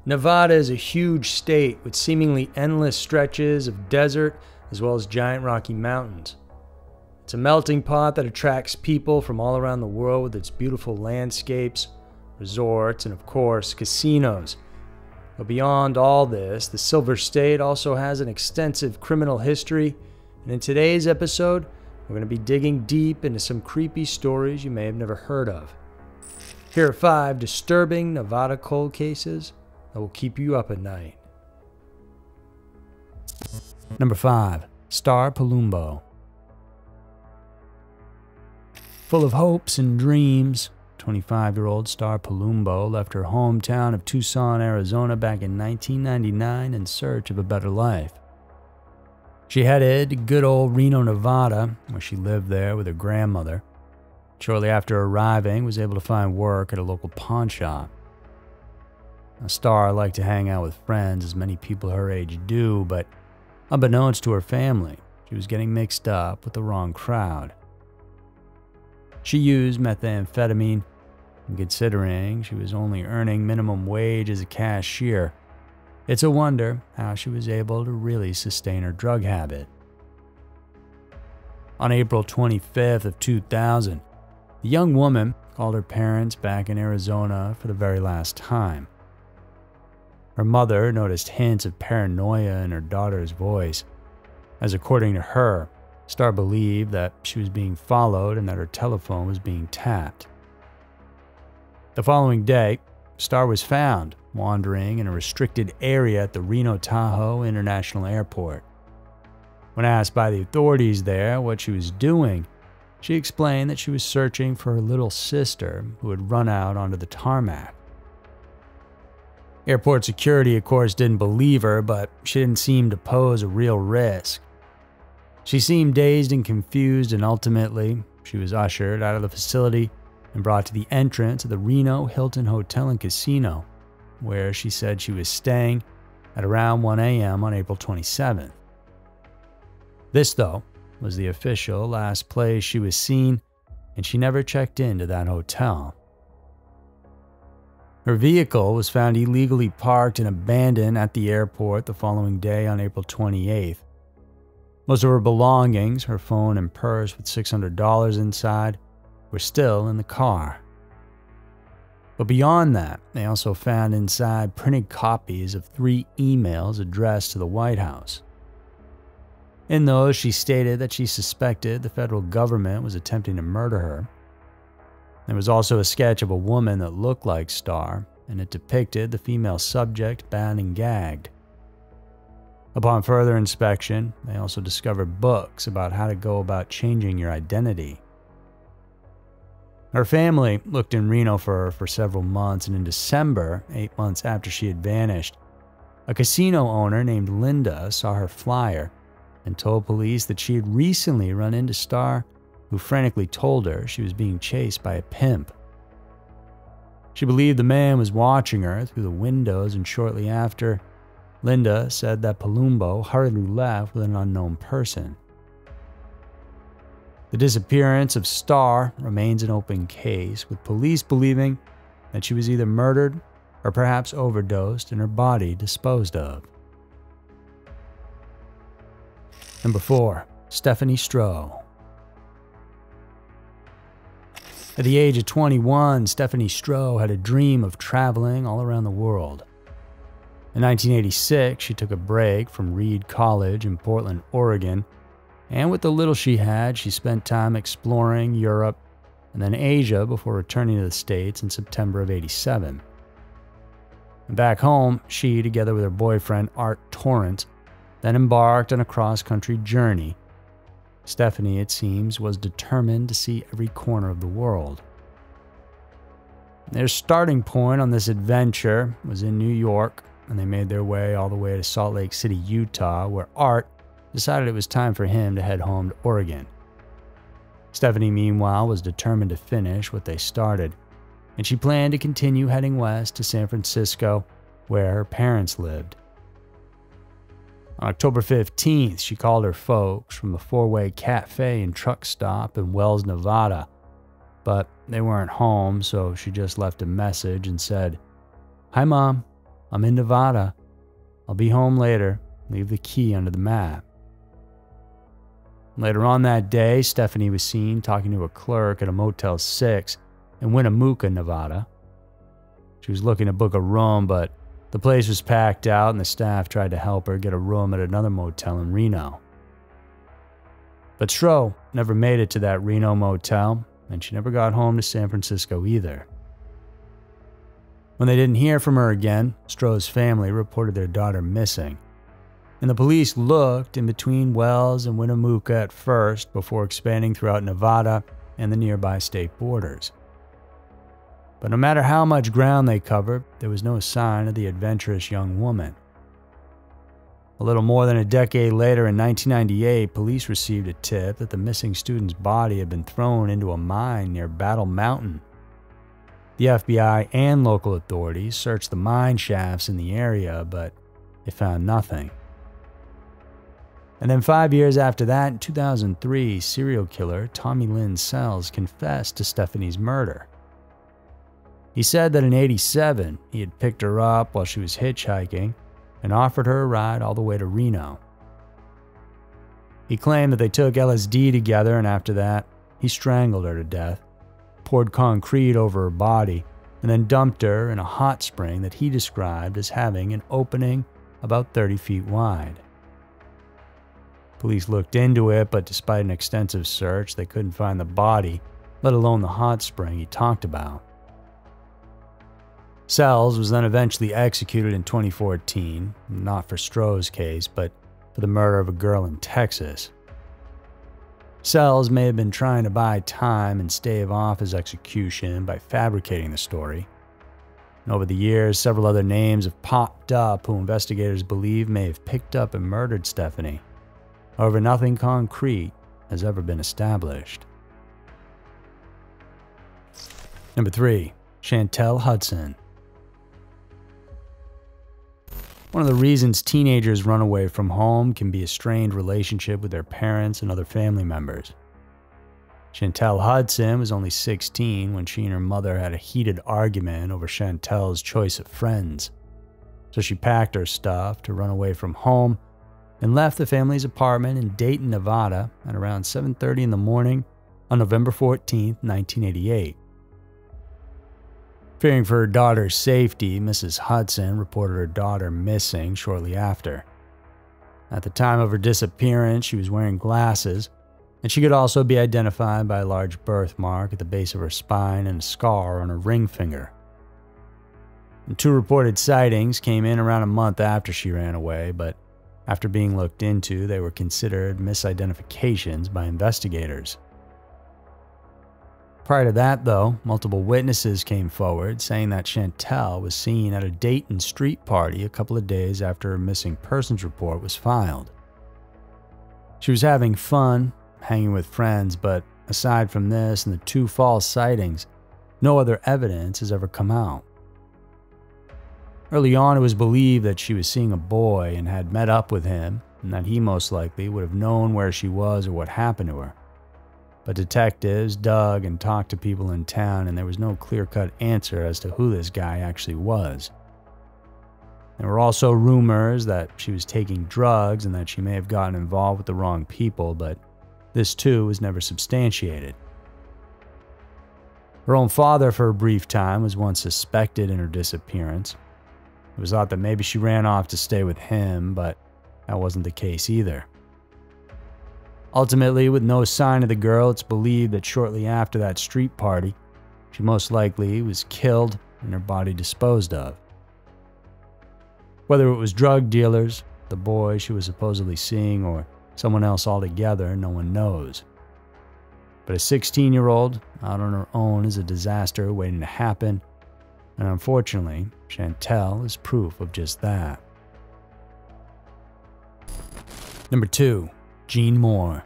Nevada is a huge state with seemingly endless stretches of desert as well as giant rocky mountains. It's a melting pot that attracts people from all around the world with its beautiful landscapes, resorts, and of course, casinos. But beyond all this, the Silver State also has an extensive criminal history, and in today's episode, we're going to be digging deep into some creepy stories you may have never heard of. Here are 5 disturbing Nevada cold cases that will keep you up at night. Number 5. Star Palumbo. Full of hopes and dreams, 25-year-old Star Palumbo left her hometown of Tucson, Arizona back in 1999 in search of a better life. She headed to good old Reno, Nevada, where she lived there with her grandmother. Shortly after arriving, was able to find work at a local pawn shop. Now, Star liked to hang out with friends, as many people her age do, but unbeknownst to her family, she was getting mixed up with the wrong crowd. She used methamphetamine, and considering she was only earning minimum wage as a cashier, it's a wonder how she was able to really sustain her drug habit. On April 25th of 2000, the young woman called her parents back in Arizona for the very last time. Her mother noticed hints of paranoia in her daughter's voice, as according to her, Star believed that she was being followed and that her telephone was being tapped. The following day, Star was found wandering in a restricted area at the Reno Tahoe International Airport. When asked by the authorities there what she was doing, she explained that she was searching for her little sister who had run out onto the tarmac. Airport security, of course, didn't believe her, but she didn't seem to pose a real risk. She seemed dazed and confused, and ultimately, she was ushered out of the facility and brought to the entrance of the Reno Hilton Hotel and Casino, where she said she was staying at around 1 a.m. on April 27th. This, though, was the official last place she was seen, and she never checked into that hotel. Her vehicle was found illegally parked and abandoned at the airport the following day on April 28th. Most of her belongings, her phone and purse with $600 inside, were still in the car. But beyond that, they also found inside printed copies of 3 emails addressed to the White House. In those, she stated that she suspected the federal government was attempting to murder her. There was also a sketch of a woman that looked like Star, and it depicted the female subject bound and gagged. Upon further inspection, they also discovered books about how to go about changing your identity. Her family looked in Reno for her for several months, and in December, 8 months after she had vanished, a casino owner named Linda saw her flyer and told police that she had recently run into Star, who frantically told her she was being chased by a pimp. She believed the man was watching her through the windows, and shortly after, Linda said that Palumbo hurriedly left with an unknown person. The disappearance of Star remains an open case, with police believing that she was either murdered or perhaps overdosed and her body disposed of. Number 4. Stephanie Stroh. At the age of 21, Stephanie Stroh had a dream of traveling all around the world. In 1986, she took a break from Reed College in Portland, Oregon, and with the little she had, she spent time exploring Europe and then Asia before returning to the States in September of '87. Back home, she, together with her boyfriend Art Torrance, then embarked on a cross-country journey. Stephanie, it seems, was determined to see every corner of the world. Their starting point on this adventure was in New York, and they made their way all the way to Salt Lake City, Utah, where Art decided it was time for him to head home to Oregon. Stephanie, meanwhile, was determined to finish what they started, and she planned to continue heading west to San Francisco, where her parents lived. On October 15th, she called her folks from the Four-Way Cafe and Truck Stop in Wells, Nevada, but they weren't home, so she just left a message and said, "Hi, Mom. I'm in Nevada. I'll be home later. Leave the key under the mat." Later on that day, Stephanie was seen talking to a clerk at a Motel 6 in Winnemucca, Nevada. She was looking to book a room, but the place was packed out and the staff tried to help her get a room at another motel in Reno. But Stroh never made it to that Reno motel, and she never got home to San Francisco either. When they didn't hear from her again, Stroh's family reported their daughter missing, and the police looked in between Wells and Winnemucca at first before expanding throughout Nevada and the nearby state borders. But no matter how much ground they covered, there was no sign of the adventurous young woman. A little more than a decade later, in 1998, police received a tip that the missing student's body had been thrown into a mine near Battle Mountain. The FBI and local authorities searched the mine shafts in the area, but they found nothing. And then 5 years after that, in 2003, serial killer Tommy Lynn Sells confessed to Stephanie's murder. He said that in '87, he had picked her up while she was hitchhiking and offered her a ride all the way to Reno. He claimed that they took LSD together, and after that, he strangled her to death, poured concrete over her body, and then dumped her in a hot spring that he described as having an opening about 30 feet wide. Police looked into it, but despite an extensive search, they couldn't find the body, let alone the hot spring he talked about. Sells was then eventually executed in 2014, not for Stroh's case, but for the murder of a girl in Texas. Sells may have been trying to buy time and stave off his execution by fabricating the story. And over the years, several other names have popped up who investigators believe may have picked up and murdered Stephanie. However, nothing concrete has ever been established. Number 3. Chantel Hudson. One of the reasons teenagers run away from home can be a strained relationship with their parents and other family members. Chantel Hudson was only 16 when she and her mother had a heated argument over Chantel's choice of friends. So she packed her stuff to run away from home and left the family's apartment in Dayton, Nevada at around 7:30 in the morning on November 14, 1988. Fearing for her daughter's safety, Mrs. Hudson reported her daughter missing shortly after. At the time of her disappearance, she was wearing glasses, and she could also be identified by a large birthmark at the base of her spine and a scar on her ring finger. And 2 reported sightings came in around a month after she ran away, but after being looked into, they were considered misidentifications by investigators. Prior to that, though, multiple witnesses came forward saying that Chantel was seen at a Dayton street party a couple of days after her missing persons report was filed. She was having fun, hanging with friends, but aside from this and the 2 false sightings, no other evidence has ever come out. Early on, it was believed that she was seeing a boy and had met up with him, and that he most likely would have known where she was or what happened to her. But detectives dug and talked to people in town, and there was no clear-cut answer as to who this guy actually was. There were also rumors that she was taking drugs and that she may have gotten involved with the wrong people, but this too was never substantiated. Her own father, for a brief time, was once suspected in her disappearance. It was thought that maybe she ran off to stay with him, but that wasn't the case either. Ultimately, with no sign of the girl, it's believed that shortly after that street party, she most likely was killed and her body disposed of. Whether it was drug dealers, the boy she was supposedly seeing, or someone else altogether, no one knows. But a 16-year-old out on her own is a disaster waiting to happen, and unfortunately, Chantel is proof of just that. Number 2. Gene Moore.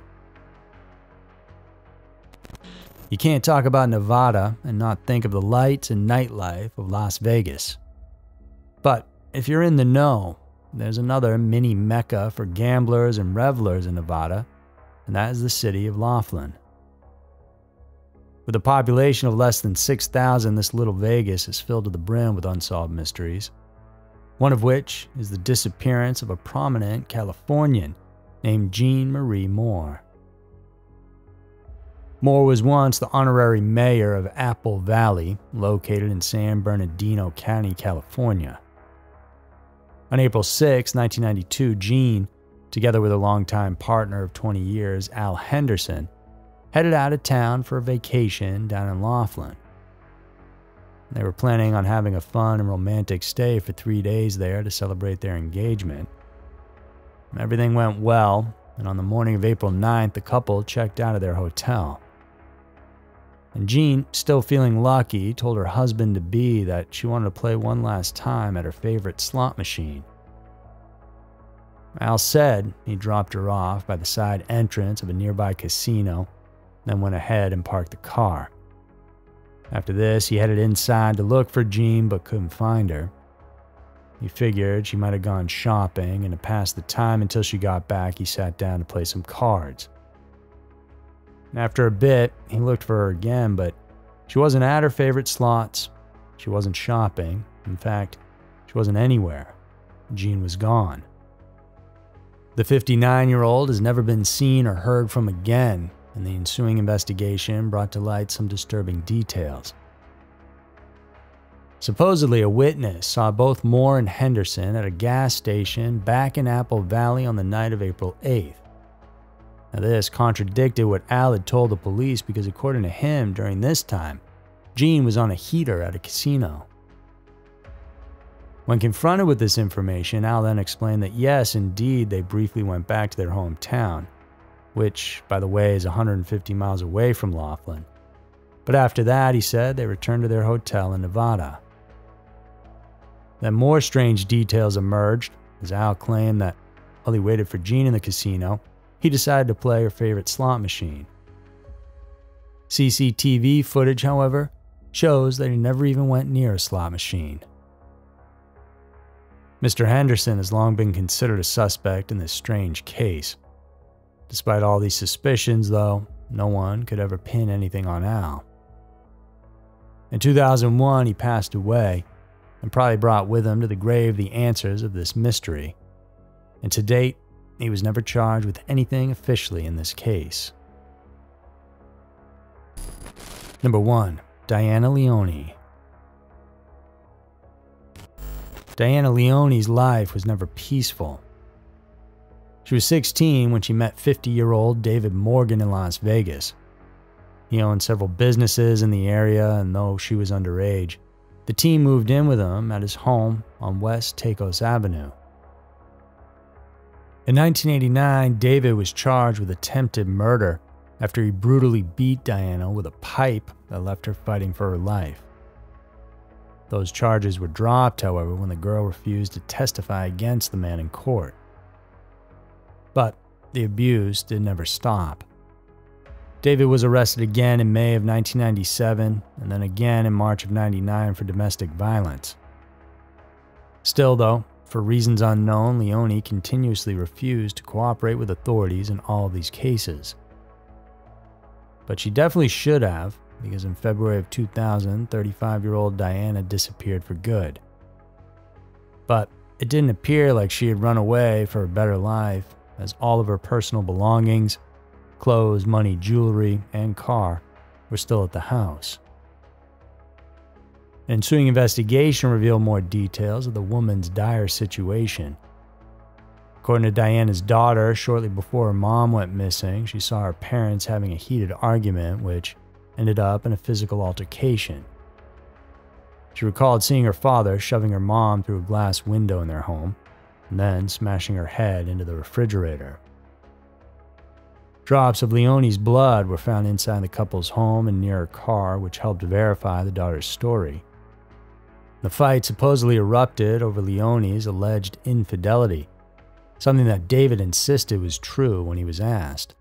You can't talk about Nevada and not think of the lights and nightlife of Las Vegas. But if you're in the know, there's another mini mecca for gamblers and revelers in Nevada, and that is the city of Laughlin. With a population of less than 6,000, this little Vegas is filled to the brim with unsolved mysteries. one of which is the disappearance of a prominent Californian named Jean Marie Moore. Moore was once the honorary mayor of Apple Valley, located in San Bernardino County, California. On April 6, 1992, Jean, together with a longtime partner of 20 years, Al Henderson, headed out of town for a vacation down in Laughlin. They were planning on having a fun and romantic stay for 3 days there to celebrate their engagement. Everything went well, and on the morning of April 9th, the couple checked out of their hotel. And Jean, still feeling lucky, told her husband-to-be that she wanted to play one last time at her favorite slot machine. Al said he dropped her off by the side entrance of a nearby casino, then went ahead and parked the car. After this, he headed inside to look for Jean but couldn't find her. He figured she might have gone shopping, and to pass the time until she got back, he sat down to play some cards. After a bit, he looked for her again, but she wasn't at her favorite slots. She wasn't shopping. In fact, she wasn't anywhere. Jean was gone. The 59-year-old has never been seen or heard from again, and the ensuing investigation brought to light some disturbing details. Supposedly, a witness saw both Moore and Henderson at a gas station back in Apple Valley on the night of April 8th. Now, this contradicted what Al had told the police because, according to him, during this time, Jean was on a heater at a casino. When confronted with this information, Al then explained that yes, indeed, they briefly went back to their hometown, which, by the way, is 150 miles away from Laughlin. But after that, he said, they returned to their hotel in Nevada. Then more strange details emerged, as Al claimed that while he waited for Jean in the casino, he decided to play her favorite slot machine. CCTV footage, however, shows that he never even went near a slot machine. Mr. Henderson has long been considered a suspect in this strange case. Despite all these suspicions, though, no one could ever pin anything on Al. In 2001, he passed away, and probably brought with him to the grave the answers of this mystery. And to date, he was never charged with anything officially in this case. Number 1. Diana Leone. Diana Leone's life was never peaceful. She was 16 when she met 50-year-old David Morgan in Las Vegas. He owned several businesses in the area, and though she was underage, the team moved in with him at his home on West Tacos Avenue. In 1989, David was charged with attempted murder after he brutally beat Diana with a pipe that left her fighting for her life. Those charges were dropped, however, when the girl refused to testify against the man in court. But the abuse did never stop. David was arrested again in May of 1997 and then again in March of 1999 for domestic violence. Still, though, for reasons unknown, Leone continuously refused to cooperate with authorities in all of these cases. But she definitely should have, because in February of 2000, 35-year-old Diana disappeared for good. But it didn't appear like she had run away for a better life, as all of her personal belongings, clothes, money, jewelry, and car were still at the house. An ensuing investigation revealed more details of the woman's dire situation. According to Diana's daughter, shortly before her mom went missing, she saw her parents having a heated argument, which ended up in a physical altercation. She recalled seeing her father shoving her mom through a glass window in their home, and then smashing her head into the refrigerator. Drops of Leone's blood were found inside the couple's home and near her car, which helped verify the daughter's story. The fight supposedly erupted over Leone's alleged infidelity, something that David insisted was true when he was asked.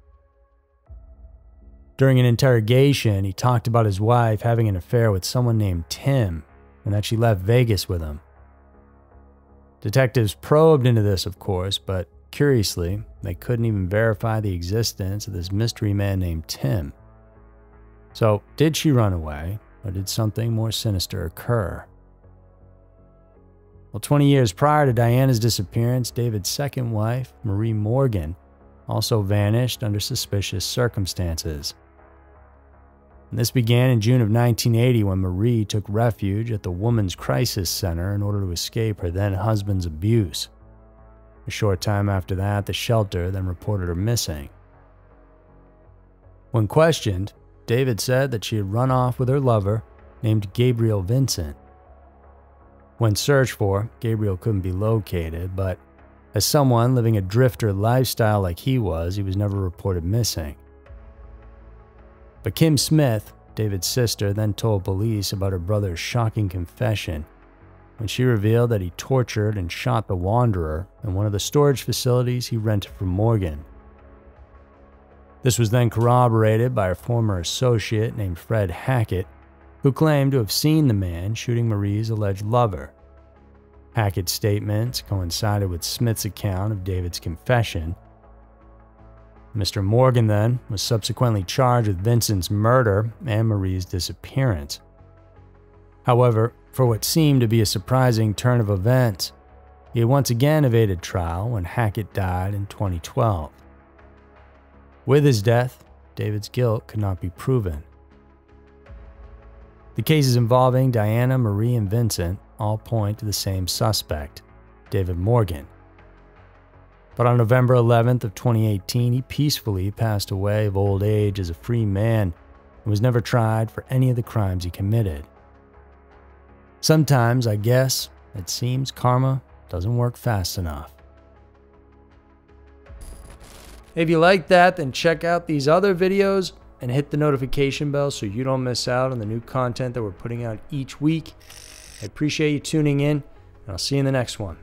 During an interrogation, he talked about his wife having an affair with someone named Tim, and that she left Vegas with him. Detectives probed into this, of course, but curiously, they couldn't even verify the existence of this mystery man named Tim. So, did she run away, or did something more sinister occur? Well, 20 years prior to Diana's disappearance, David's second wife, Marie Morgan, also vanished under suspicious circumstances. And this began in June of 1980 when Marie took refuge at the Women's Crisis Center in order to escape her then-husband's abuse. A short time after that, the shelter then reported her missing. When questioned, David said that she had run off with her lover, named Gabriel Vincent. When searched for, Gabriel couldn't be located, but as someone living a drifter lifestyle like he was never reported missing. But Kim Smith, David's sister, then told police about her brother's shocking confession when she revealed that he tortured and shot the Wanderer in one of the storage facilities he rented from Morgan. This was then corroborated by her former associate named Fred Hackett, who claimed to have seen the man shooting Marie's alleged lover. Hackett's statements coincided with Smith's account of David's confession. Mr. Morgan then was subsequently charged with Vincent's murder and Marie's disappearance. However, for what seemed to be a surprising turn of events, he had once again evaded trial when Hackett died in 2012. With his death, David's guilt could not be proven. The cases involving Diana, Marie, and Vincent all point to the same suspect, David Morgan. But on November 11th of 2018, he peacefully passed away of old age as a free man and was never tried for any of the crimes he committed. Sometimes, I guess, it seems karma doesn't work fast enough. If you like that, then check out these other videos and hit the notification bell so you don't miss out on the new content that we're putting out each week. I appreciate you tuning in, and I'll see you in the next one.